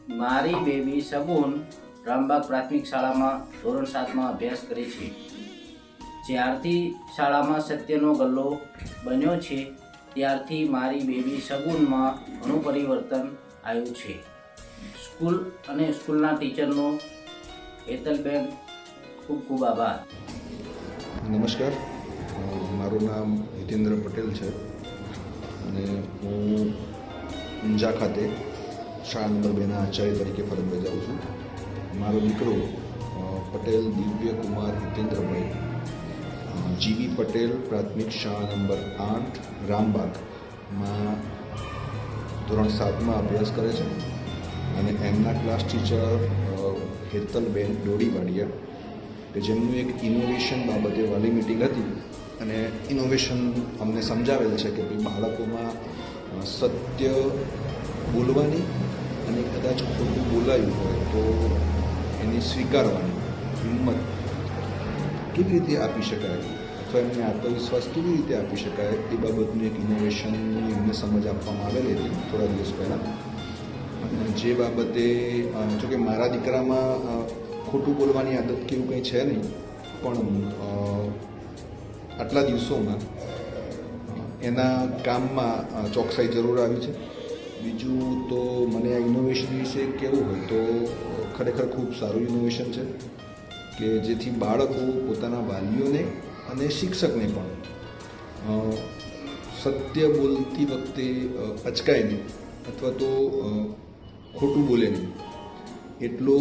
મારી બેબી સગુન રામબાગ પ્રાથમિક શાળામાં ધોરણ 7માં અભ્યાસ કરે છે. જ્યારથી શાળામાં સત્યનો ગલ્લો બન્યો છે ત્યારથી મારી બેબી સગુનમાં ઘણું પરિવર્તન આવ્યું છે. સ્કૂલ અને સ્કૂલના ટીચરનો હેતલબેન ખૂબ ખૂબ આભાર. નમસ્કાર, મારું નામ હિતેન્દ્ર પટેલ છે અને હું ઊંઝા ખાતે શાળા નંબર 2ના આચાર્ય તરીકે ફરજ બજાવું છું. મારો દીકરો પટેલ દિવ્ય કુમાર હિતેન્દ્રભાઈ જીવી પટેલ પ્રાથમિક શાળા નંબર 8 રામબાગમાં ધોરણ 7માં અભ્યાસ કરે છે અને એમના ક્લાસ ટીચર હેતલબેન ડોડીવાડિયા કે જેમનું એક ઇનોવેશન બાબતે વાલી મિટિંગ હતી અને ઇનોવેશન અમને સમજાવેલ છે કે ભાઈ બાળકોમાં સત્ય બોલવાની અને કદાચ ખોટું બોલાયું હોય તો એને સ્વીકારવાની હિંમત કેવી રીતે આપી શકાય અથવા એમને આત્મવિશ્વાસ કેવી રીતે આપી શકાય એ બાબતનું એક ઇનોવેશનની એમને સમજ આપવામાં આવેલી હતી થોડા દિવસ પહેલાં. જે બાબતે જોકે મારા દીકરામાં ખોટું બોલવાની આદત કેવું કંઈ છે નહીં, પણ આટલા દિવસોમાં એના કામમાં ચોકસાઈ જરૂર આવી છે. બીજું તો મને આ ઇનોવેશન વિશે કહેવું હોય તો ખરેખર ખૂબ સારું ઇનોવેશન છે કે જેથી બાળકો પોતાના વાલીઓને અને શિક્ષકને પણ સત્ય બોલતી વખતે અચકાય નહીં અથવા તો ખોટું બોલે નહીં એટલો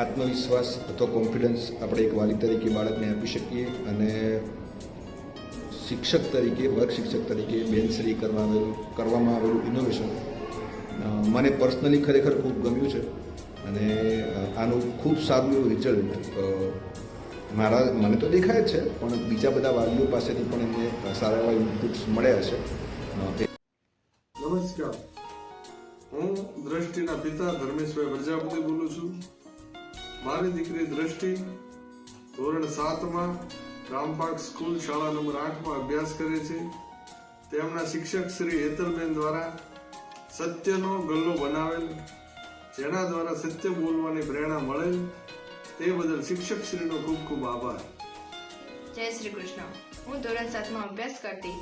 આત્મવિશ્વાસ અથવા કોન્ફિડન્સ આપણે એક વાલી તરીકે બાળકને આપી શકીએ. અને શિક્ષક તરીકે વર્ગ શિક્ષક તરીકે બેનશ્રી કરવામાં આવેલું ઇનોવેશન મને પર્સનલી ખરેખર ખૂબ ગમ્યું છે અને આનું ખૂબ સારું એવું રિઝલ્ટ મને તો દેખાય જ છે, પણ બીજા બધા વાલીઓ પાસેથી પણ એમને સારા એવા ઇનપુટ્સ મળ્યા છે. નમસ્કાર, હું દ્રષ્ટિના પિતા ધર્મેશભાઈ પ્રજાપતિ બોલું છું. મારી દીકરી દ્રષ્ટિ ધોરણ 7માં રામબાગ સ્કૂલ શાળા નંબર 8માં અભ્યાસ કરે છે. તેમના શિક્ષક શ્રી હેતલબેન દ્વારા સત્યનો ગલ્લો બનાવેલ, જેના દ્વારા સત્ય બોલવાની પ્રેરણા મળેલ, તે બદલ શિક્ષક શ્રીનો ખૂબ ખૂબ આભાર. જય શ્રી કૃષ્ણ. હું ધોરણ 7માં અભ્યાસ કરતી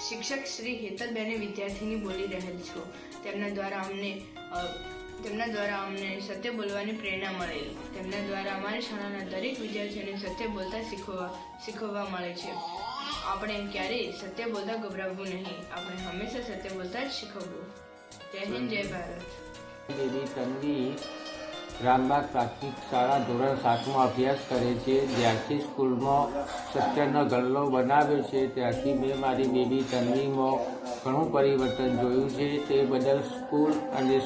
શિક્ષક શ્રી હેતલબેને વિદ્યાર્થીની બોલી રહેલ છું. તેમના દ્વારા અમને સત્ય બોલવાની પ્રેરણા મળેલ. તેમના દ્વારા અમારી શાળાના દરેક વિદ્યાર્થીઓને સત્ય બોલતા શીખવવા મળે છે. આપણે ક્યારેય સત્ય બોલતા ગભરાવવું નહીં, આપણે હંમેશા સત્ય બોલતા જ શીખવવું. જય હિન્દ, જય ભારત. બેબી તન્વી રામબાગ પ્રાથમિક શાળા ધોરણ 7માં અભ્યાસ કરે છે. જ્યારથી સ્કૂલમાં સત્યનો ગલ્લો બનાવ્યો છે ત્યારથી મેં મારી બેબી તન્વીમાં ઘણું પરિવર્તન જોયું છે. તે બદલ સ્કૂલ અને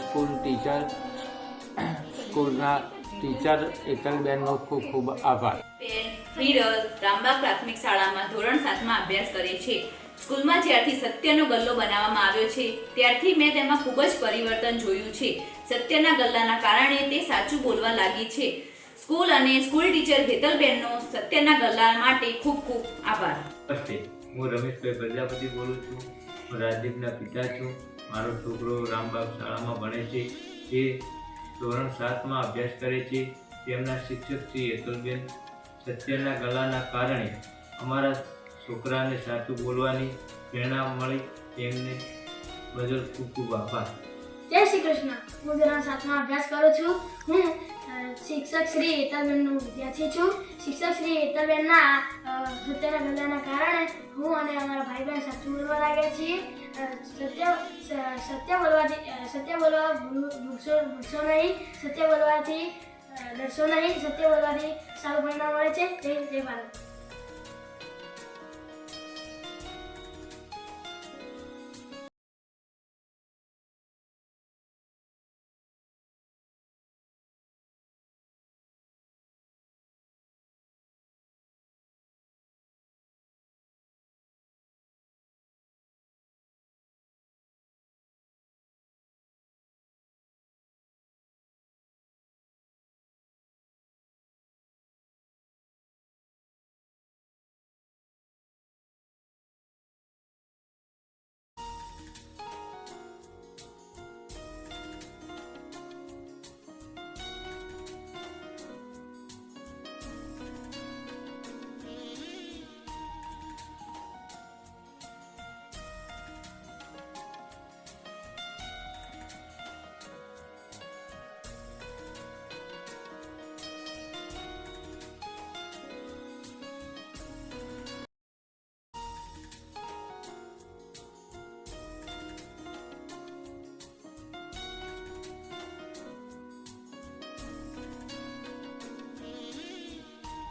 સ્કૂલના ટીચર હેતલબેનનો ખૂબ ખૂબ આભાર. વિરલ રામબાગ પ્રાથમિક શાળામાં ધોરણ 7માં અભ્યાસ કરે છે. સ્કૂલમાં જ્યારથી સત્યનો ગલ્લો બનાવવામાં આવ્યો છે ત્યારથી મેં તેમાં ખૂબ જ પરિવર્તન જોયું છે. સત્યના ગલ્લાના કારણે તે સાચું બોલવા લાગી છે. સ્કૂલ અને સ્કૂલ ટીચર હેતલબેનનો સત્યના ગલ્લા માટે ખૂબ ખૂબ આભાર. નમસ્તે, હું રમેશભાઈ પ્રજાપતિ બોલું છું. હું રાજદીપના પિતા છું. મારો છોકરો રામબાગ શાળામાં ભણે છે. તે ધોરણ 7માં અભ્યાસ કરે છે. તેમના શિક્ષક શ્રી હેતલબેન સત્યના ગલ્લાના કારણે અમારા છોકરાને સાચું બોલવાની પ્રેરણા મળી. તેમને બદલ ખૂબ ખૂબ આભાર. જય શ્રી કૃષ્ણ. હું ધોરણ 7માં અભ્યાસ કરું છું. હું શિક્ષક શ્રી હેતલબેનનો વિદ્યાર્થી છું. શિક્ષક શ્રી હેતલબેનના સત્યના ગલ્લાના કારણે હું અને અમારા ભાઈ બહેન સાચું બોલવા લાગ્યા છીએ. સત્ય બોલવા ભૂલશો નહીં, સત્ય બોલવાથી ડરશો નહીં, સત્ય બોલવાથી સારું પરિણામ મળે છે. જય ભારત.